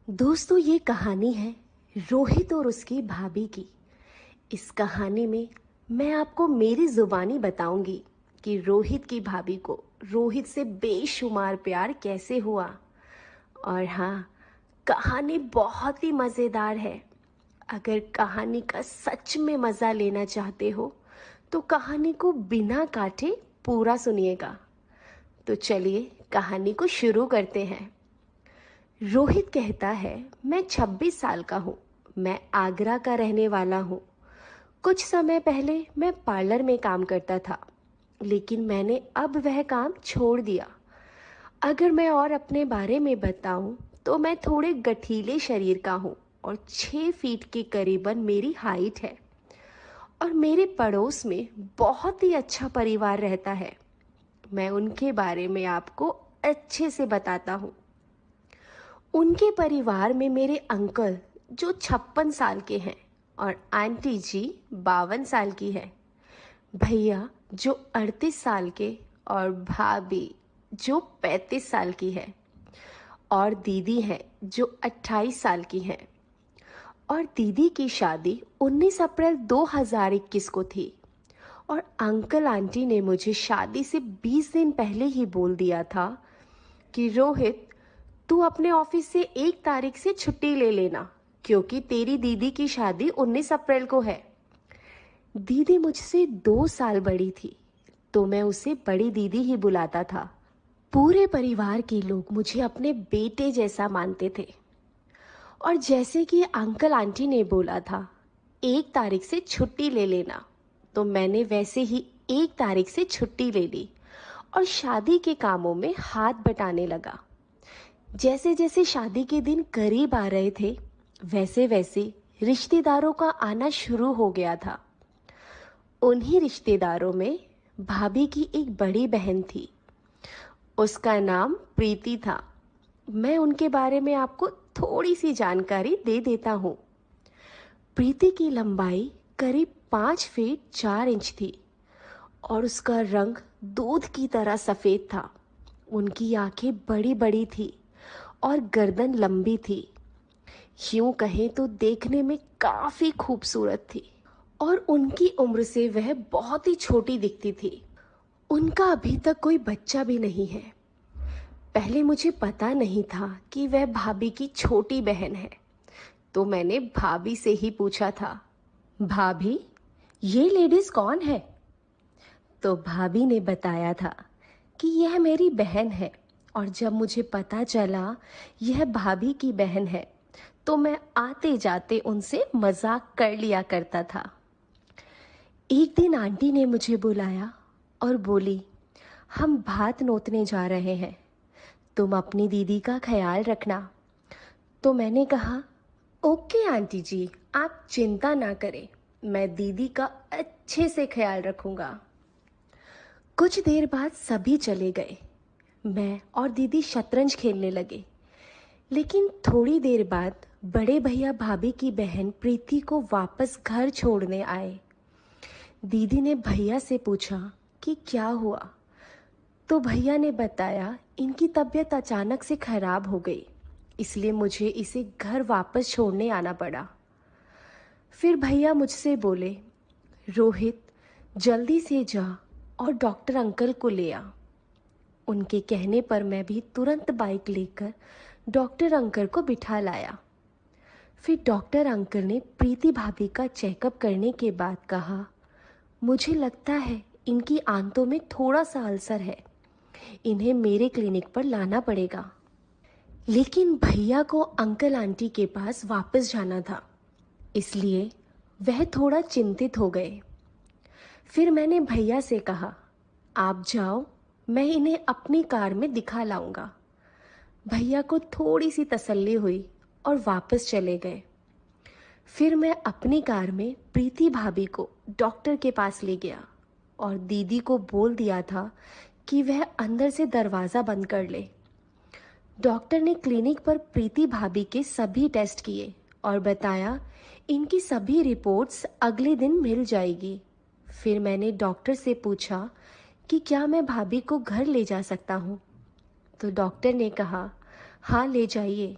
दोस्तों, ये कहानी है रोहित और उसकी भाभी की। इस कहानी में मैं आपको मेरी ज़ुबानी बताऊंगी कि रोहित की भाभी को रोहित से बेशुमार प्यार कैसे हुआ। और हाँ, कहानी बहुत ही मज़ेदार है। अगर कहानी का सच में मज़ा लेना चाहते हो तो कहानी को बिना काटे पूरा सुनिएगा। तो चलिए कहानी को शुरू करते हैं। रोहित कहता है, मैं 26 साल का हूँ। मैं आगरा का रहने वाला हूँ। कुछ समय पहले मैं पार्लर में काम करता था, लेकिन मैंने अब वह काम छोड़ दिया। अगर मैं और अपने बारे में बताऊं तो मैं थोड़े गठीले शरीर का हूँ और 6 फीट के करीबन मेरी हाइट है। और मेरे पड़ोस में बहुत ही अच्छा परिवार रहता है। मैं उनके बारे में आपको अच्छे से बताता हूँ। उनके परिवार में मेरे अंकल जो 56 साल के हैं और आंटी जी 52 साल की है। भैया जो 38 साल के और भाभी जो 35 साल की है। और दीदी है जो 28 साल की है। और दीदी की शादी 19 अप्रैल 2021 को थी। और अंकल आंटी ने मुझे शादी से 20 दिन पहले ही बोल दिया था कि रोहित, तू अपने ऑफिस से 1 तारीख से छुट्टी ले लेना, क्योंकि तेरी दीदी की शादी 19 अप्रैल को है। दीदी मुझसे 2 साल बड़ी थी, तो मैं उसे बड़ी दीदी ही बुलाता था। पूरे परिवार के लोग मुझे अपने बेटे जैसा मानते थे। और जैसे कि अंकल आंटी ने बोला था 1 तारीख से छुट्टी ले लेना, तो मैंने वैसे ही 1 तारीख से छुट्टी ले ली और शादी के कामों में हाथ बटाने लगा। जैसे जैसे शादी के दिन करीब आ रहे थे, वैसे वैसे रिश्तेदारों का आना शुरू हो गया था। उन्हीं रिश्तेदारों में भाभी की एक बड़ी बहन थी। उसका नाम प्रीति था। मैं उनके बारे में आपको थोड़ी सी जानकारी दे देता हूँ। प्रीति की लंबाई करीब 5 फीट 4 इंच थी और उसका रंग दूध की तरह सफ़ेद था। उनकी आंखें बड़ी बड़ी थी और गर्दन लंबी थी। यूं कहें तो देखने में काफी खूबसूरत थी। और उनकी उम्र से वह बहुत ही छोटी दिखती थी। उनका अभी तक कोई बच्चा भी नहीं है। पहले मुझे पता नहीं था कि वह भाभी की छोटी बहन है, तो मैंने भाभी से ही पूछा था, भाभी, ये लेडीज कौन है? तो भाभी ने बताया था कि यह मेरी बहन है। और जब मुझे पता चला यह भाभी की बहन है, तो मैं आते जाते उनसे मजाक कर लिया करता था। एक दिन आंटी ने मुझे बुलाया और बोली, हम भात नोतने जा रहे हैं, तुम अपनी दीदी का ख्याल रखना। तो मैंने कहा, ओके आंटी जी, आप चिंता ना करें, मैं दीदी का अच्छे से ख्याल रखूंगा। कुछ देर बाद सभी चले गए। मैं और दीदी शतरंज खेलने लगे। लेकिन थोड़ी देर बाद बड़े भैया भाभी की बहन प्रीति को वापस घर छोड़ने आए। दीदी ने भैया से पूछा कि क्या हुआ, तो भैया ने बताया इनकी तबीयत अचानक से खराब हो गई, इसलिए मुझे इसे घर वापस छोड़ने आना पड़ा। फिर भैया मुझसे बोले, रोहित, जल्दी से जा और डॉक्टर अंकल को ले आ। उनके कहने पर मैं भी तुरंत बाइक लेकर डॉक्टर अंकल को बिठा लाया। फिर डॉक्टर अंकल ने प्रीति भाभी का चेकअप करने के बाद कहा, मुझे लगता है इनकी आंतों में थोड़ा सा अल्सर है, इन्हें मेरे क्लिनिक पर लाना पड़ेगा। लेकिन भैया को अंकल आंटी के पास वापस जाना था, इसलिए वह थोड़ा चिंतित हो गए। फिर मैंने भैया से कहा, आप जाओ, मैं इन्हें अपनी कार में दिखा लाऊंगा। भैया को थोड़ी सी तसल्ली हुई और वापस चले गए। फिर मैं अपनी कार में प्रीति भाभी को डॉक्टर के पास ले गया और दीदी को बोल दिया था कि वह अंदर से दरवाज़ा बंद कर ले। डॉक्टर ने क्लिनिक पर प्रीति भाभी के सभी टेस्ट किए और बताया इनकी सभी रिपोर्ट्स अगले दिन मिल जाएगी। फिर मैंने डॉक्टर से पूछा कि क्या मैं भाभी को घर ले जा सकता हूँ, तो डॉक्टर ने कहा, हाँ ले जाइए।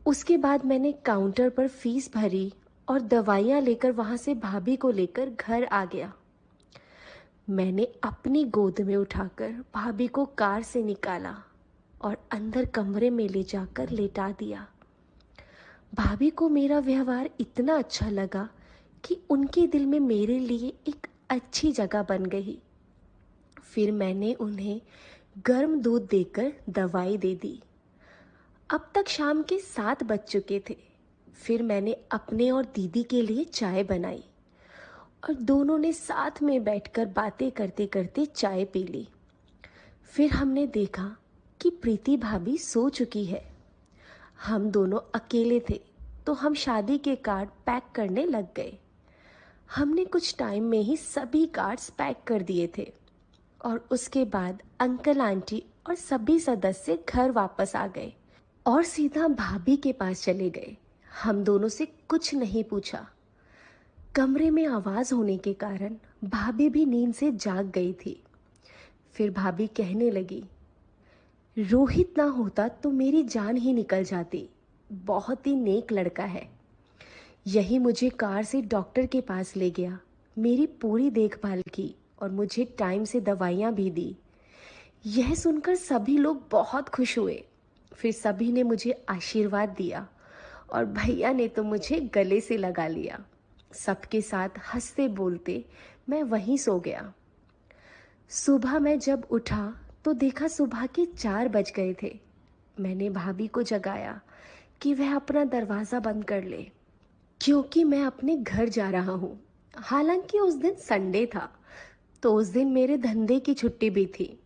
उसके बाद मैंने काउंटर पर फीस भरी और दवाइयाँ लेकर वहाँ से भाभी को लेकर घर आ गया। मैंने अपनी गोद में उठाकर भाभी को कार से निकाला और अंदर कमरे में ले जाकर लेटा दिया। भाभी को मेरा व्यवहार इतना अच्छा लगा कि उनके दिल में मेरे लिए एक अच्छी जगह बन गई। फिर मैंने उन्हें गर्म दूध देकर दवाई दे दी। अब तक शाम के 7 बज चुके थे। फिर मैंने अपने और दीदी के लिए चाय बनाई और दोनों ने साथ में बैठकर बातें करते करते चाय पी ली। फिर हमने देखा कि प्रीति भाभी सो चुकी है। हम दोनों अकेले थे तो हम शादी के कार्ड पैक करने लग गए। हमने कुछ टाइम में ही सभी कार्ड्स पैक कर दिए थे और उसके बाद अंकल आंटी और सभी सदस्य घर वापस आ गए और सीधा भाभी के पास चले गए। हम दोनों से कुछ नहीं पूछा। कमरे में आवाज़ होने के कारण भाभी भी नींद से जाग गई थी। फिर भाभी कहने लगी, रोहित ना होता तो मेरी जान ही निकल जाती। बहुत ही नेक लड़का है। यही मुझे कार से डॉक्टर के पास ले गया, मेरी पूरी देखभाल की और मुझे टाइम से दवाइयाँ भी दी। यह सुनकर सभी लोग बहुत खुश हुए। फिर सभी ने मुझे आशीर्वाद दिया और भैया ने तो मुझे गले से लगा लिया। सबके साथ हंसते बोलते मैं वहीं सो गया। सुबह मैं जब उठा तो देखा सुबह के 4 बज गए थे। मैंने भाभी को जगाया कि वह अपना दरवाज़ा बंद कर ले, क्योंकि मैं अपने घर जा रहा हूँ। हालांकि उस दिन संडे था तो उस दिन मेरे धंधे की छुट्टी भी थी।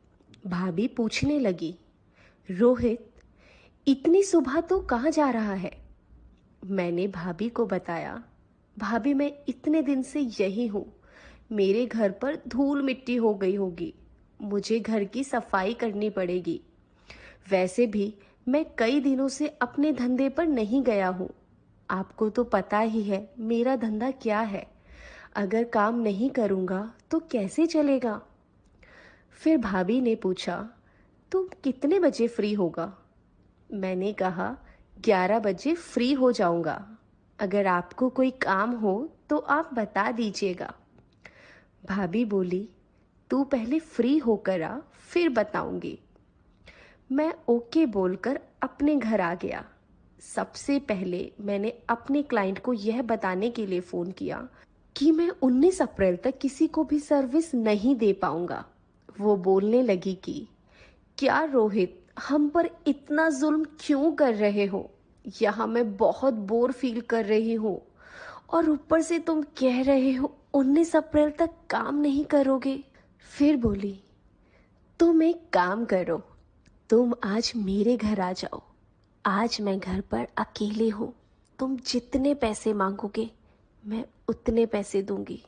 भाभी पूछने लगी, रोहित इतनी सुबह तो कहाँ जा रहा है? मैंने भाभी को बताया, भाभी मैं इतने दिन से यही हूँ। मेरे घर पर धूल मिट्टी हो गई होगी, मुझे घर की सफाई करनी पड़ेगी। वैसे भी मैं कई दिनों से अपने धंधे पर नहीं गया हूँ। आपको तो पता ही है मेरा धंधा क्या है। अगर काम नहीं करूँगा तो कैसे चलेगा? फिर भाभी ने पूछा, तुम कितने बजे फ्री होगा? मैंने कहा 11 बजे फ्री हो जाऊंगा। अगर आपको कोई काम हो तो आप बता दीजिएगा। भाभी बोली, तू पहले फ्री होकर आ, फिर बताऊंगी। मैं ओके बोलकर अपने घर आ गया। सबसे पहले मैंने अपने क्लाइंट को यह बताने के लिए फ़ोन किया कि मैं 19 अप्रैल तक किसी को भी सर्विस नहीं दे पाऊंगा। वो बोलने लगी कि क्या रोहित, हम पर इतना जुल्म क्यों कर रहे हो? यहाँ मैं बहुत बोर फील कर रही हूँ और ऊपर से तुम कह रहे हो 19 अप्रैल तक काम नहीं करोगे। फिर बोली, तुम एक काम करो, तुम आज मेरे घर आ जाओ। आज मैं घर पर अकेले हूँ। तुम जितने पैसे मांगोगे मैं उतने पैसे दूंगी।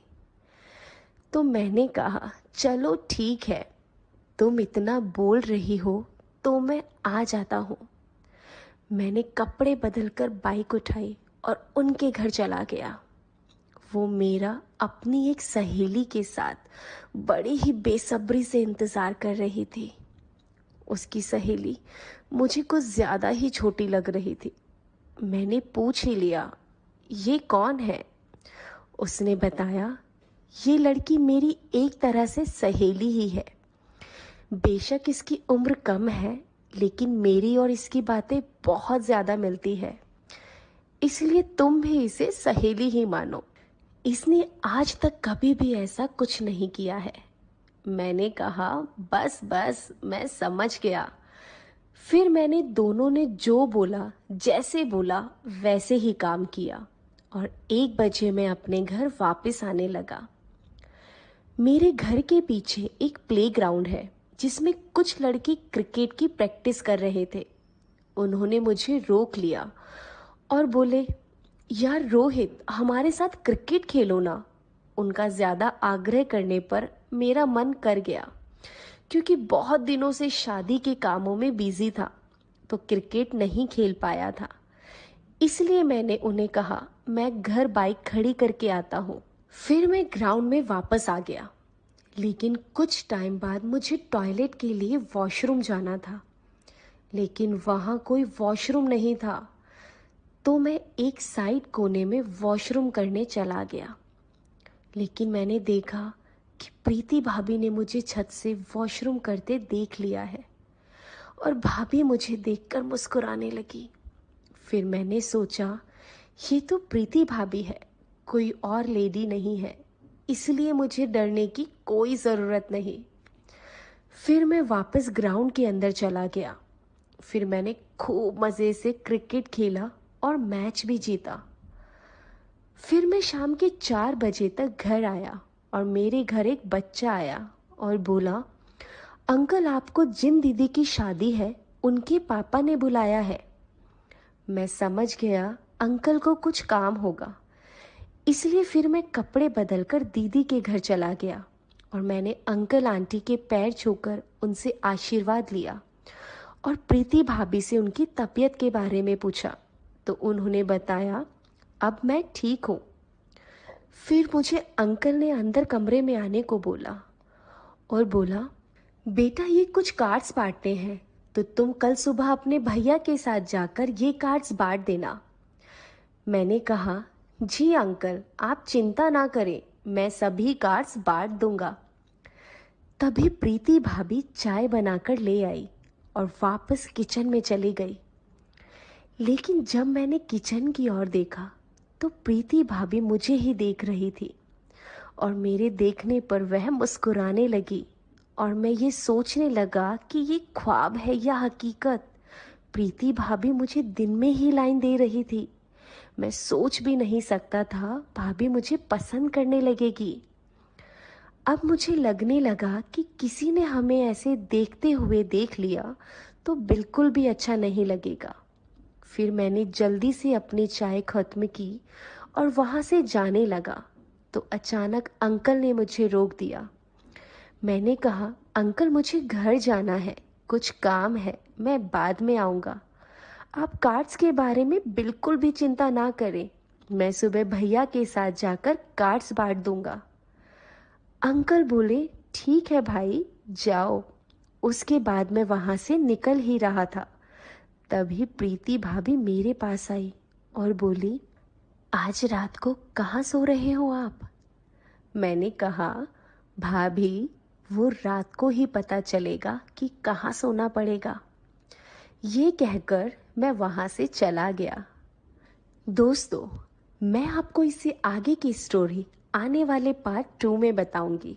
तो मैंने कहा, चलो ठीक है, तुम इतना बोल रही हो तो मैं आ जाता हूँ। मैंने कपड़े बदलकर बाइक उठाई और उनके घर चला गया। वो मेरा अपनी एक सहेली के साथ बड़ी ही बेसब्री से इंतज़ार कर रही थी। उसकी सहेली मुझे कुछ ज़्यादा ही छोटी लग रही थी। मैंने पूछ ही लिया, ये कौन है? उसने बताया, ये लड़की मेरी एक तरह से सहेली ही है। बेशक इसकी उम्र कम है, लेकिन मेरी और इसकी बातें बहुत ज़्यादा मिलती है, इसलिए तुम भी इसे सहेली ही मानो। इसने आज तक कभी भी ऐसा कुछ नहीं किया है। मैंने कहा, बस बस मैं समझ गया। फिर मैंने दोनों ने जो बोला, जैसे बोला वैसे ही काम किया और 1 बजे मैं अपने घर वापस आने लगा। मेरे घर के पीछे एक प्लेग्राउंड है जिसमें कुछ लड़के क्रिकेट की प्रैक्टिस कर रहे थे। उन्होंने मुझे रोक लिया और बोले, यार रोहित, हमारे साथ क्रिकेट खेलो ना। उनका ज़्यादा आग्रह करने पर मेरा मन कर गया, क्योंकि बहुत दिनों से शादी के कामों में बिजी था तो क्रिकेट नहीं खेल पाया था। इसलिए मैंने उन्हें कहा, मैं घर बाइक खड़ी करके आता हूँ। फिर मैं ग्राउंड में वापस आ गया, लेकिन कुछ टाइम बाद मुझे टॉयलेट के लिए वॉशरूम जाना था, लेकिन वहाँ कोई वॉशरूम नहीं था। तो मैं एक साइड कोने में वॉशरूम करने चला गया। लेकिन मैंने देखा कि प्रीति भाभी ने मुझे छत से वॉशरूम करते देख लिया है और भाभी मुझे देखकर मुस्कुराने लगी। फिर मैंने सोचा, ये तो प्रीति भाभी है, कोई और लेडी नहीं है, इसलिए मुझे डरने की कोई ज़रूरत नहीं। फिर मैं वापस ग्राउंड के अंदर चला गया। फिर मैंने खूब मज़े से क्रिकेट खेला और मैच भी जीता। फिर मैं शाम के 4 बजे तक घर आया और मेरे घर एक बच्चा आया और बोला, अंकल आपको जिन दीदी की शादी है उनके पापा ने बुलाया है। मैं समझ गया अंकल को कुछ काम होगा, इसलिए फिर मैं कपड़े बदलकर दीदी के घर चला गया और मैंने अंकल आंटी के पैर छूकर उनसे आशीर्वाद लिया और प्रीति भाभी से उनकी तबीयत के बारे में पूछा तो उन्होंने बताया, अब मैं ठीक हूँ। फिर मुझे अंकल ने अंदर कमरे में आने को बोला और बोला, बेटा ये कुछ कार्ड्स बांटने हैं, तो तुम कल सुबह अपने भैया के साथ जाकर ये कार्ड्स बांट देना। मैंने कहा, जी अंकल आप चिंता ना करें, मैं सभी कार्ड्स बांट दूंगा। तभी प्रीति भाभी चाय बनाकर ले आई और वापस किचन में चली गई। लेकिन जब मैंने किचन की ओर देखा तो प्रीति भाभी मुझे ही देख रही थी और मेरे देखने पर वह मुस्कुराने लगी और मैं ये सोचने लगा कि ये ख्वाब है या हकीकत। प्रीति भाभी मुझे दिन में ही लाइन दे रही थी। मैं सोच भी नहीं सकता था भाभी मुझे पसंद करने लगेगी। अब मुझे लगने लगा कि किसी ने हमें ऐसे देखते हुए देख लिया तो बिल्कुल भी अच्छा नहीं लगेगा। फिर मैंने जल्दी से अपनी चाय खत्म की और वहाँ से जाने लगा तो अचानक अंकल ने मुझे रोक दिया। मैंने कहा, अंकल मुझे घर जाना है, कुछ काम है, मैं बाद में आऊँगा। आप कार्ड्स के बारे में बिल्कुल भी चिंता ना करें, मैं सुबह भैया के साथ जाकर कार्ड्स बांट दूंगा। अंकल बोले, ठीक है भाई जाओ। उसके बाद मैं वहाँ से निकल ही रहा था, तभी प्रीति भाभी मेरे पास आई और बोली, आज रात को कहाँ सो रहे हो आप? मैंने कहा, भाभी वो रात को ही पता चलेगा कि कहाँ सोना पड़ेगा। ये कहकर मैं वहाँ से चला गया। दोस्तों, मैं आपको इससे आगे की स्टोरी आने वाले पार्ट 2 में बताऊंगी।